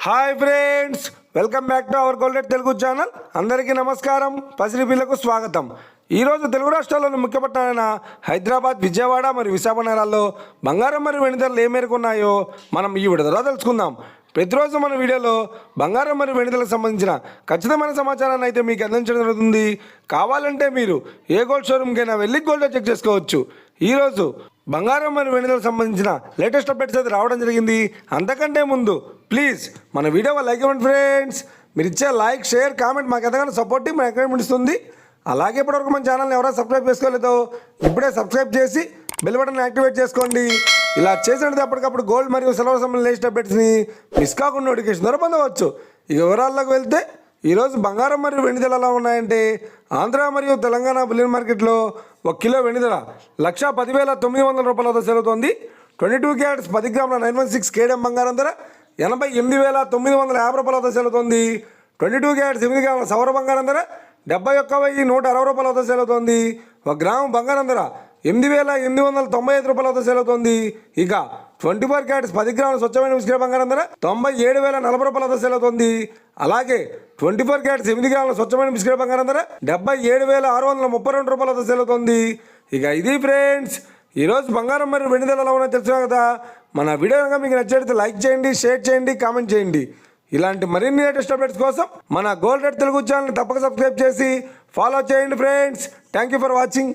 Hi friends, welcome back to our golden Telugu channel. అందరికీ నమస్కారం. పసిరి పిల్లకు స్వాగతం. ఈరోజు తెలుగు రాష్ట్రాల్లోని ముఖ్య పట్టణాలైన హైదరాబాద్, విజయవాడ మరియు విశాఖ నగరాల్లో బంగారం మరియు వెండి ధరలు ఏ మేరకు ఉన్నాయో మనం ఈ విడుదల తెలుసుకుందాం. ప్రతిరోజు మన వీడియోలో బంగారం మరియు వెండి ధరలకు సంబంధించిన ఖచ్చితమైన సమాచారాన్ని అయితే మీకు అందించడం జరుగుతుంది. కావాలంటే మీరు ఏ గోల్డ్ షోరూమ్కైనా వెళ్ళి గోల్డ్ చెక్ చేసుకోవచ్చు. ఈరోజు బంగారం మరియు వెండి ధరలకు సంబంధించిన లేటెస్ట్ అప్డేట్స్ అయితే రావడం జరిగింది. అంతకంటే ముందు ప్లీజ్ మన వీడియో లైక్ ఇవ్వండి ఫ్రెండ్స్. మీరు ఇచ్చే లైక్, షేర్, కామెంట్ మాకు ఎంతగానో సపోర్ట్ మన ఎంకరేజ్మెంట్ ఇస్తుంది. అలాగే ఇప్పటివరకు మన ఛానల్ని ఎవరైనా సబ్స్క్రైబ్ చేసుకోలేదో ఇప్పుడే సబ్స్క్రైబ్ చేసి బెల్ బటన్ యాక్టివేట్ చేసుకోండి. ఇలా చేసినట్టు అప్పటికప్పుడు గోల్డ్ మరియు సిల్వర్ సంబంధించిన లేటెస్ట్ అప్డేట్స్ని మిస్ కాకుండా నోటిఫికేషన్ ద్వారా పొందవచ్చు. ఇక వివరాల్లోకి వెళ్తే ఈరోజు బంగారం మరియు వెండి ధరలు ఎలా ఉన్నాయంటే, ఆంధ్ర మరియు తెలంగాణ బులియన్ మార్కెట్లో 1 కిలో వెండి ధర 1,10,900 రూపాయల వద్ద జరుగుతోంది. 22 క్యారెట్స్ 10 గ్రాముల 916 కేడియం బంగారం ధర 88,950 రూపాయల వద్ద జరుగుతోంది. 22 క్యారెట్స్ 8 గ్రాముల సౌర బంగారం ధర 71,160 రూపాయల వద్ద జరుగుతోంది. 1 గ్రాము బంగారం ధర 8,895 రూపాయల వద్ద సెలవుతోంది. ఇక 24 క్యారెట్స్ 10 గ్రాముల స్వచ్ఛమైన మిశ్రమ బంగారం ధర 97,040 రూపాయల వద్ద సెలవుతోంది. అలాగే 24 క్యారెట్స్ 8 గ్రాముల స్వచ్ఛమైన మిశ్రమ బంగారం ధర 77,632 రూపాయల వద్ద సెలవుతోంది. ఇక ఇది ఫ్రెండ్స్ ఈరోజు బంగారం మరియు వెండి ధరలు ఎలా ఉన్నాయో తెలుసుకున్నాం కదా. మన వీడియో కనుక మీకు నచ్చినట్లయితే లైక్ చేయండి, షేర్ చేయండి, కామెంట్ చేయండి. ఇలాంటి మరిన్ని లేటెస్ట్ అప్డేట్స్ కోసం మన గోల్డ్ తెలుగు ఛానల్ని తప్పక సబ్స్క్రైబ్ చేసి ఫాలో చేయండి friends. Thank you for watching.